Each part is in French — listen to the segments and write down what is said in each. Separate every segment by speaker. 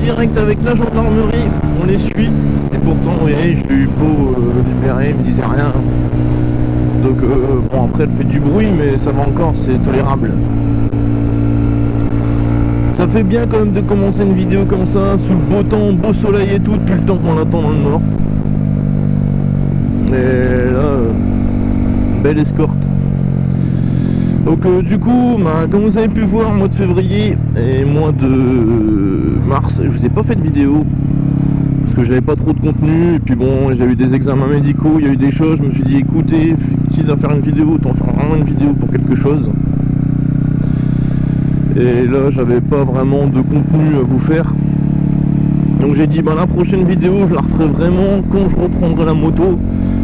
Speaker 1: direct avec la gendarmerie, on les suit, et pourtant, vous voyez, je suis beau libéré, il me disait rien. Donc, bon, après, elle fait du bruit, mais ça va encore, c'est tolérable. Ça fait bien quand même de commencer une vidéo comme ça, sous le beau temps, beau soleil et tout, depuis le temps qu'on l'attend dans le nord. Et là, belle escorte. Donc du coup, comme vous avez pu voir, mois de février et mois de mars, je vous ai pas fait de vidéo parce que j'avais pas trop de contenu. Et puis bon, j'ai eu des examens médicaux, il y a eu des choses. Je me suis dit, écoutez, quitte à faire une vidéo, autant faire vraiment une vidéo pour quelque chose. Et là, j'avais pas vraiment de contenu à vous faire. Donc j'ai dit, la prochaine vidéo, je la referai vraiment quand je reprendrai la moto.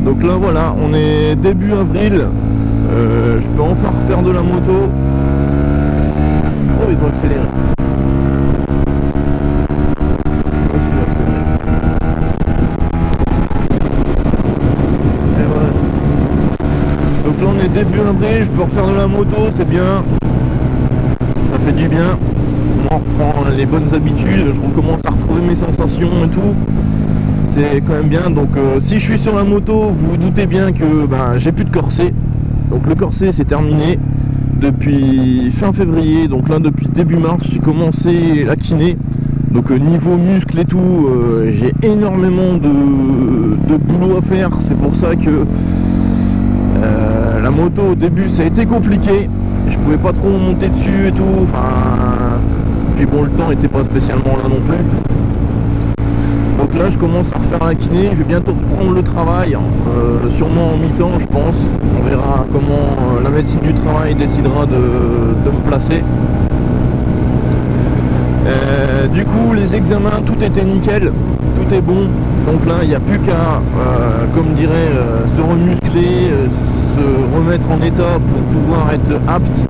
Speaker 1: Donc là, voilà, on est début avril. Je peux enfin refaire de la moto. Oh, ils ont accéléré. Et voilà. Donc là on est début avril, je peux refaire de la moto, c'est bien. Ça fait du bien. On reprend les bonnes habitudes, je recommence à retrouver mes sensations et tout. C'est quand même bien. Donc si je suis sur la moto, vous vous doutez bien que j'ai plus de corset. Donc le corset c'est terminé depuis fin février, donc là depuis début mars j'ai commencé la kiné. Donc niveau muscles et tout, j'ai énormément de boulot à faire. C'est pour ça que la moto au début ça a été compliqué. Je pouvais pas trop monter dessus et tout. Puis bon, le temps était pas spécialement là non plus. Donc là je commence à refaire la kiné, je vais bientôt reprendre le travail, sûrement en mi-temps je pense. On verra comment la médecine du travail décidera de me placer. Du coup les examens, tout était nickel, tout est bon. Donc là il n'y a plus qu'à, comme dirait, se remuscler, se remettre en état pour pouvoir être apte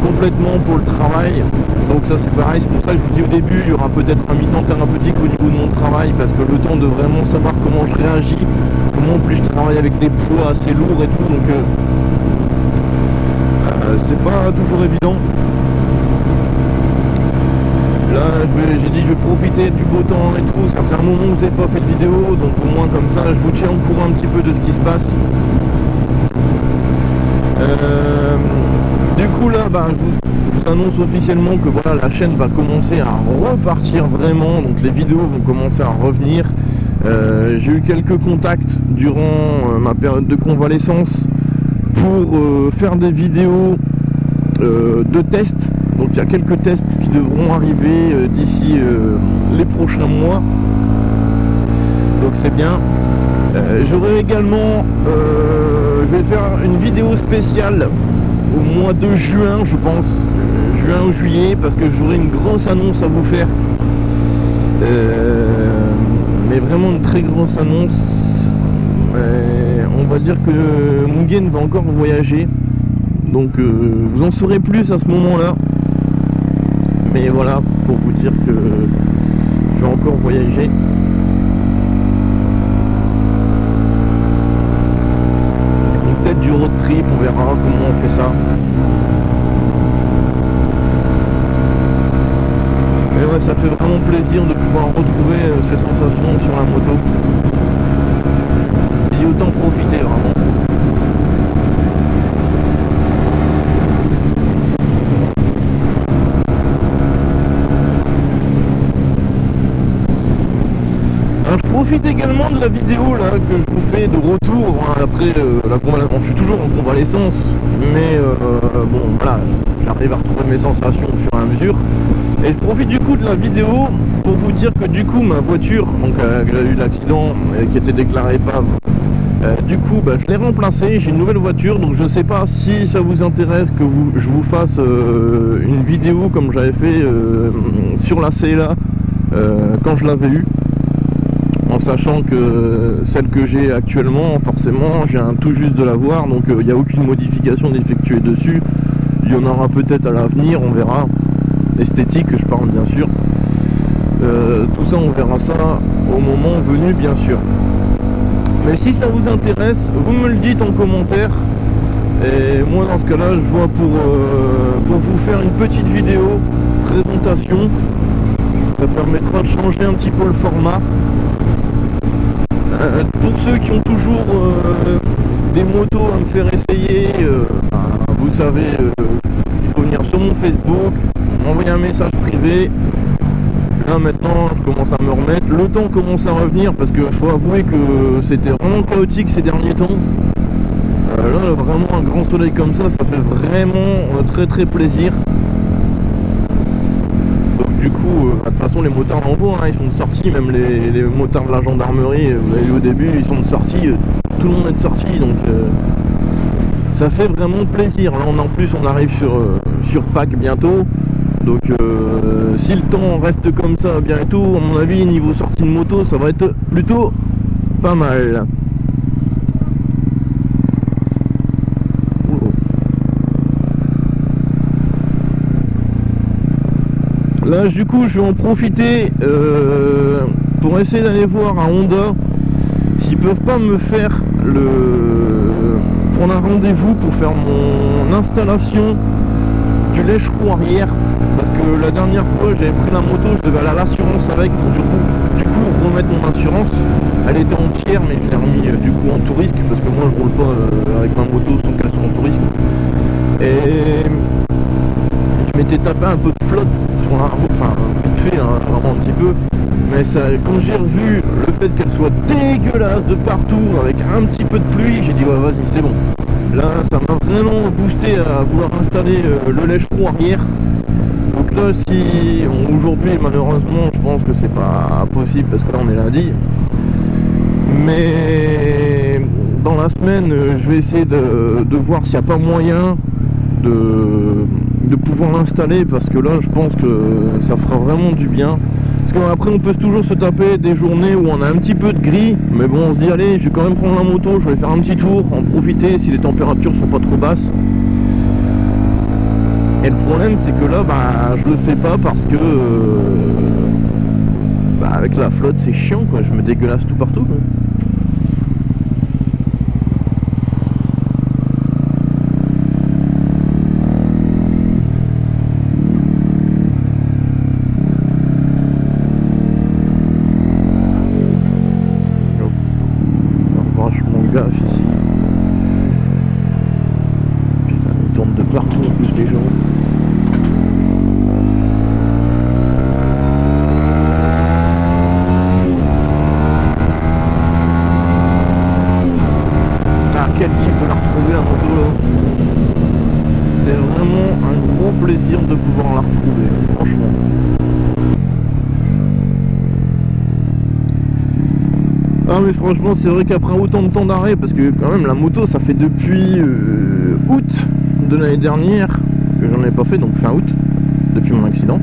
Speaker 1: complètement pour le travail. Donc ça c'est pareil, c'est pour ça que je vous dis au début, il y aura peut-être un mi-temps thérapeutique au niveau de mon travail, parce que le temps de vraiment savoir comment je réagis, parce que moi en plus je travaille avec des poids assez lourds et tout, donc c'est pas toujours évident. Là j'ai dit que je vais profiter du beau temps et tout, ça faisait un moment que vous n'avez pas fait de vidéo, donc au moins comme ça je vous tiens au courant un petit peu de ce qui se passe. Du coup là je vous annonce officiellement que voilà, la chaîne va commencer à repartir vraiment, donc les vidéos vont commencer à revenir. J'ai eu quelques contacts durant ma période de convalescence pour faire des vidéos de tests. Donc il y a quelques tests qui devront arriver d'ici les prochains mois, donc c'est bien. J'aurai également, je vais faire une vidéo spéciale au mois de juin, je pense, juin ou juillet, parce que j'aurai une grosse annonce à vous faire, mais vraiment une très grosse annonce. On va dire que Mugen va encore voyager, donc vous en saurez plus à ce moment-là, mais voilà, pour vous dire que je vais encore voyager. Peut-être du road trip, on verra comment on fait ça. Mais ouais, ça fait vraiment plaisir de pouvoir retrouver ces sensations sur la moto. Et autant profiter vraiment. Alors, je profite également de la vidéo là que je vous fais de retour après la convalescence. Je suis toujours en convalescence, mais bon voilà, j'arrive à retrouver mes sensations au fur et à mesure. Et je profite du coup de la vidéo pour vous dire que du coup ma voiture, donc j'ai eu l'accident qui était déclaré épave, du coup je l'ai remplacée, j'ai une nouvelle voiture, donc je ne sais pas si ça vous intéresse que je vous fasse une vidéo comme j'avais fait sur la CLA quand je l'avais eue. En sachant que celle que j'ai actuellement, forcément, j'ai un tout juste de l'avoir, donc il n'y a aucune modification d'effectuer dessus. Il y en aura peut-être à l'avenir, on verra. Esthétique, je parle bien sûr. Tout ça, on verra ça au moment venu, bien sûr. Mais si ça vous intéresse, vous me le dites en commentaire. Et moi, dans ce cas-là, je vois pour vous faire une petite vidéo présentation. ça permettra de changer un petit peu le format. Pour ceux qui ont toujours des motos à me faire essayer, vous savez, il faut venir sur mon Facebook, m'envoyer un message privé. Là maintenant je commence à me remettre, le temps commence à revenir parce qu'il faut avouer que c'était vraiment chaotique ces derniers temps. Là vraiment un grand soleil comme ça fait vraiment très très plaisir. Donc du coup, de toute façon les motards en haut, ils sont de sortie, même les motards de la gendarmerie, vous avez vu au début, ils sont de sortie, tout le monde est de sortie, donc ça fait vraiment plaisir. Là en plus on arrive sur Pâques bientôt. Donc si le temps reste comme ça bientôt, à mon avis, niveau sortie de moto, ça va être plutôt pas mal. Là, du coup, je vais en profiter pour essayer d'aller voir à Honda s'ils peuvent pas me faire prendre un rendez-vous pour faire mon installation du lèche-roue arrière. Parce que la dernière fois j'avais pris la moto, je devais aller à l'assurance avec pour du coup remettre mon assurance. Elle était entière mais je l'ai remis du coup en tout risque parce que moi je roule pas avec ma moto sans qu'elle soit en tout risque. Et je m'étais tapé un peu de flotte sur la route, enfin vite fait, vraiment un petit peu. Mais ça, quand j'ai revu le fait qu'elle soit dégueulasse de partout avec un petit peu de pluie, j'ai dit ouais vas-y c'est bon. Là ça m'a vraiment boosté à vouloir installer le lèche-roue arrière. Donc là, si aujourd'hui, malheureusement, je pense que c'est pas possible parce que là on est lundi. Mais dans la semaine, je vais essayer de voir s'il n'y a pas moyen de pouvoir l'installer parce que là, je pense que ça fera vraiment du bien. Parce qu'après, on peut toujours se taper des journées où on a un petit peu de gris, mais bon, on se dit allez, je vais quand même prendre la moto, je vais faire un petit tour, en profiter si les températures sont pas trop basses. Et le problème c'est que là je le fais pas parce que avec la flotte c'est chiant quoi, je me dégueulasse tout partout quoi. Faire vachement gaffe ici. Putain, ils tournent de partout en plus les gens. Quel type de la retrouver la moto là. C'est vraiment un gros plaisir de pouvoir la retrouver, franchement. Ah mais franchement c'est vrai qu'après autant de temps d'arrêt, parce que quand même la moto ça fait depuis août de l'année dernière que j'en ai pas fait, donc fin août, depuis mon accident.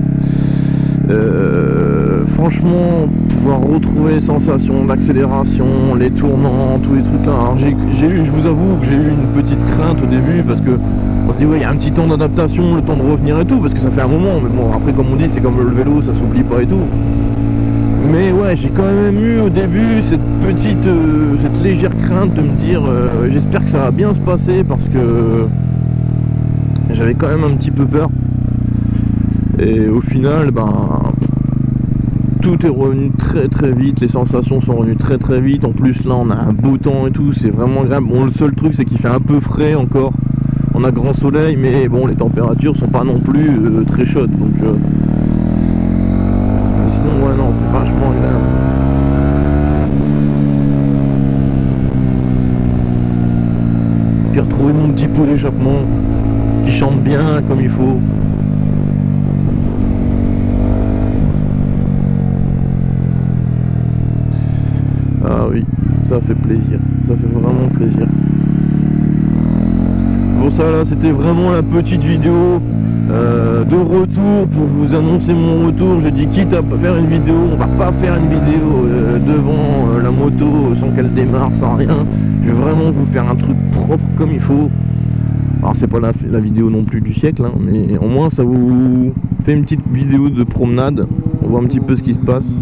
Speaker 1: Franchement, pouvoir retrouver les sensations d'accélération, les tournants, tous les trucs là. Alors je vous avoue que j'ai eu une petite crainte au début parce que on se dit ouais il y a un petit temps d'adaptation, le temps de revenir et tout, parce que ça fait un moment, mais bon après comme on dit c'est comme le vélo, ça s'oublie pas et tout. Mais ouais, j'ai quand même eu au début cette légère crainte de me dire j'espère que ça va bien se passer parce que j'avais quand même un petit peu peur. Et au final, tout est revenu très très vite, les sensations sont revenues très très vite. En plus là on a un beau temps et tout, c'est vraiment agréable. Bon, le seul truc c'est qu'il fait un peu frais encore. On a grand soleil mais bon les températures sont pas non plus très chaudes. Donc sinon ouais non c'est vachement agréable. Puis retrouver mon petit pot d'échappement qui chante bien comme il faut. Ah oui, ça fait plaisir, ça fait vraiment plaisir. Bon ça là c'était vraiment la petite vidéo de retour pour vous annoncer mon retour. J'ai dit quitte à faire une vidéo, on va pas faire une vidéo devant la moto sans qu'elle démarre, sans rien. Je vais vraiment vous faire un truc propre comme il faut. Alors c'est pas la vidéo non plus du siècle, hein, mais au moins ça vous fait une petite vidéo de promenade. On voit un petit peu ce qui se passe.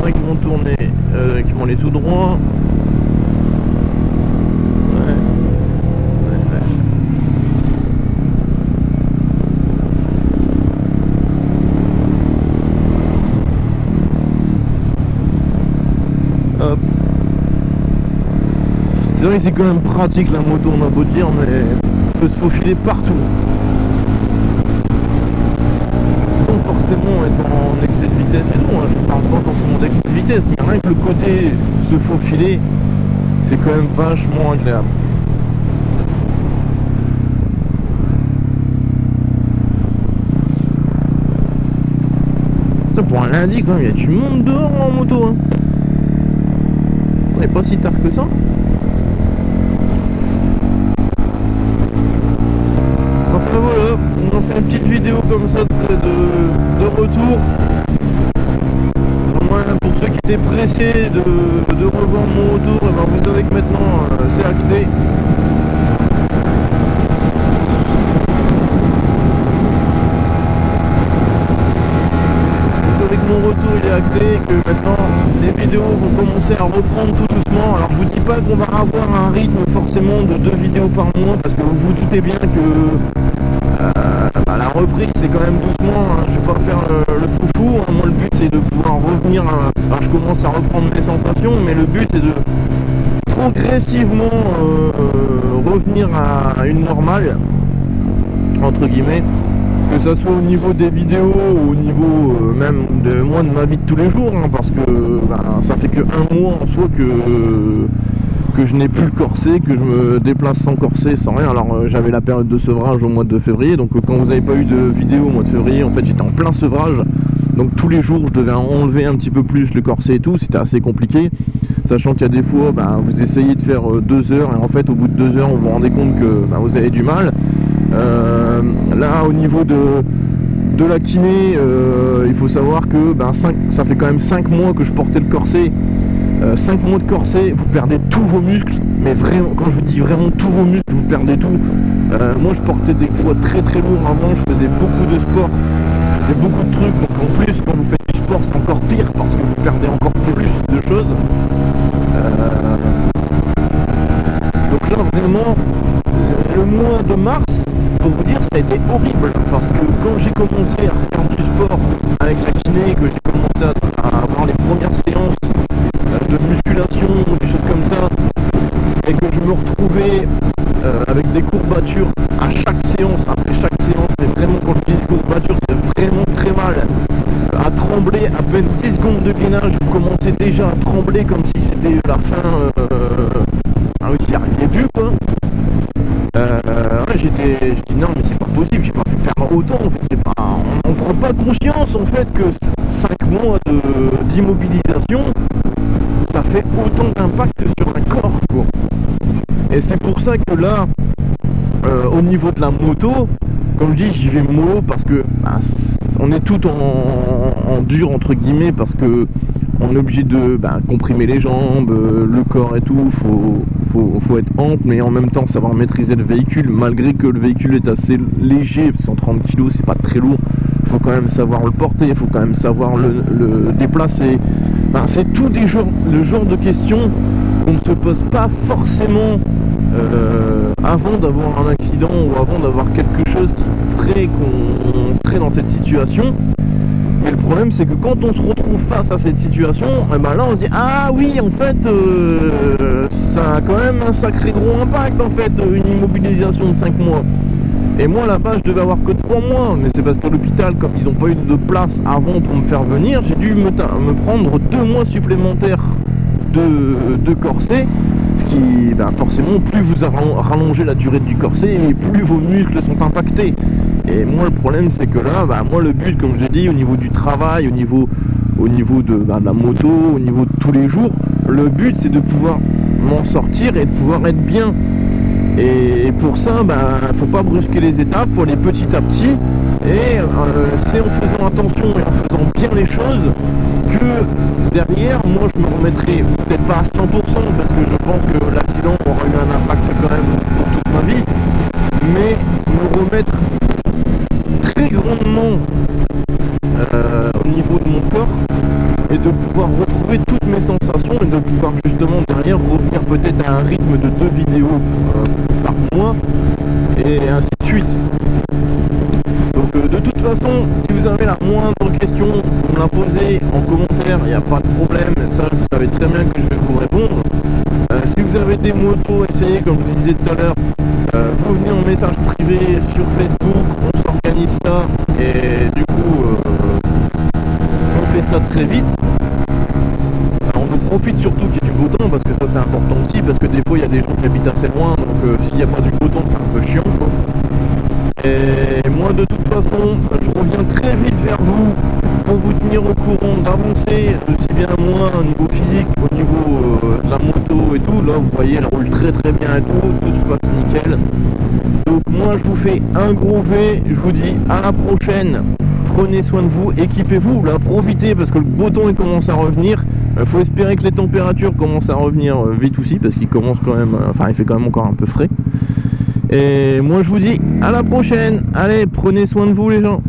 Speaker 1: y en a qui vont tourner, qui vont aller tout droit. Ouais. Hop. C'est vrai que c'est quand même pratique la moto, on a beau dire, mais on peut se faufiler partout. Sans forcément être en excès de vitesse et tout, hein. Je parle pas forcément d'excès de vitesse, mais rien que le côté se faufiler, c'est quand même vachement agréable. Putain, pour un lundi quand même, il y a du monde dehors en moto, hein. On n'est pas si tard que ça. Enfin voilà, on a fait une petite vidéo comme ça de retour. Au moins pour ceux qui étaient pressés de revendre mon retour, et ben vous savez que maintenant c'est acté. Vous savez que mon retour il est acté et que maintenant les vidéos vont commencer à reprendre tout doucement. Alors je vous dis pas qu'on va avoir un rythme forcément de 2 vidéos par mois parce que vous vous doutez bien que la reprise c'est quand même doucement, hein. Je vais pas faire le foufou, hein. Moi le but c'est de pouvoir revenir alors je commence à reprendre mes sensations, mais le but c'est de progressivement revenir à une normale entre guillemets, que ça soit au niveau des vidéos ou au niveau même de moi de ma vie de tous les jours, hein, parce que ça fait que 1 mois en soi que je n'ai plus le corset, que je me déplace sans corset, sans rien. Alors j'avais la période de sevrage au mois de février, donc quand vous n'avez pas eu de vidéo au mois de février, en fait j'étais en plein sevrage, donc tous les jours je devais enlever un petit peu plus le corset et tout, c'était assez compliqué, sachant qu'il y a des fois vous essayez de faire 2 heures et en fait au bout de 2 heures vous vous rendez compte que vous avez du mal. Là au niveau de la kiné, il faut savoir que ça fait quand même 5 mois que je portais le corset. 5 mois de corset, vous perdez tous vos muscles, mais vraiment, quand je vous dis vraiment tous vos muscles, vous perdez tout. Moi je portais des poids très très lourds avant, je faisais beaucoup de sport, je faisais beaucoup de trucs, donc en plus quand vous faites du sport c'est encore pire parce que vous perdez encore plus de choses. Donc là vraiment, le mois de mars, pour vous dire, ça a été horrible parce que quand j'ai commencé à faire du sport avec la kiné, que j'ai commencé à avoir les premières séances de musculation, des choses comme ça, et que je me retrouvais avec des courbatures à chaque séance, après chaque séance, mais vraiment quand je dis courbatures, c'est vraiment très mal, à trembler à peine 10 secondes de gainage, vous commencez déjà à trembler comme si c'était la fin, s'il n'y arrivait plus quoi. J'ai dit non mais c'est pas possible, j'ai pas pu perdre autant en fait, c'est pas, on prend pas conscience en fait que 5 mois d'immobilisation ça fait autant d'impact sur un corps quoi. Et c'est pour ça que là au niveau de la moto, comme je dis, j'y vais mollo parce que on est tout en dur entre guillemets, parce que on est obligé de comprimer les jambes, le corps et tout, faut être ample, mais en même temps savoir maîtriser le véhicule, malgré que le véhicule est assez léger, 130 kg c'est pas très lourd, faut quand même savoir le porter, il faut quand même savoir le déplacer. C'est tout le genre de questions qu'on ne se pose pas forcément avant d'avoir un accident ou avant d'avoir quelque chose qui ferait qu'on serait dans cette situation. Mais le problème c'est que quand on se retrouve face à cette situation, là on se dit ah oui en fait ça a quand même un sacré gros impact en fait, une immobilisation de 5 mois. Et moi là-bas je devais avoir que 3 mois, mais c'est parce qu'à l'hôpital, comme ils n'ont pas eu de place avant pour me faire venir, j'ai dû me prendre 2 mois supplémentaires de corset, ce qui forcément plus vous rallongez la durée du corset et plus vos muscles sont impactés. Et moi le problème c'est que là, moi le but, comme j'ai dit, au niveau du travail, au niveau de la moto, au niveau de tous les jours, le but c'est de pouvoir m'en sortir et de pouvoir être bien. Et pour ça, faut pas brusquer les étapes, faut aller petit à petit. Et c'est en faisant attention et en faisant bien les choses que derrière, moi je me remettrai peut-être pas à 100% parce que je pense que l'accident aura eu un impact quand même pour toute ma vie, mais me remettre très grandement au niveau de mon corps et de pouvoir retrouver toutes mes sensations et de pouvoir justement derrière revenir peut-être à un rythme de 2 vidéos par mois et ainsi de suite. Donc de toute façon, si vous avez la moindre question, vous me la posez en commentaire, il n'y a pas de problème, ça vous savez très bien que je vais vous répondre. Si vous avez des motos, essayez, comme je vous disais tout à l'heure, vous venez en message privé sur Facebook, on s'organise ça et du coup on fait ça très vite. Alors, on profite surtout qu'il y ait du beau temps parce que ça c'est important aussi, parce que des fois il y a des gens qui habitent assez loin, donc s'il n'y a pas du beau temps c'est un peu chiant quoi. Et moi de toute façon je reviens très vite vers vous pour vous tenir au courant d'avancer aussi bien moi au niveau physique, au niveau de la moto et tout. Là vous voyez elle roule très très bien et tout se passe nickel. Donc moi je vous fais un gros V, je vous dis à la prochaine, prenez soin de vous, équipez-vous, là profitez parce que le beau temps il commence à revenir. Faut espérer que les températures commencent à revenir vite aussi parce qu'il commence quand même, enfin il fait quand même encore un peu frais. Et moi je vous dis à la prochaine, allez prenez soin de vous les gens.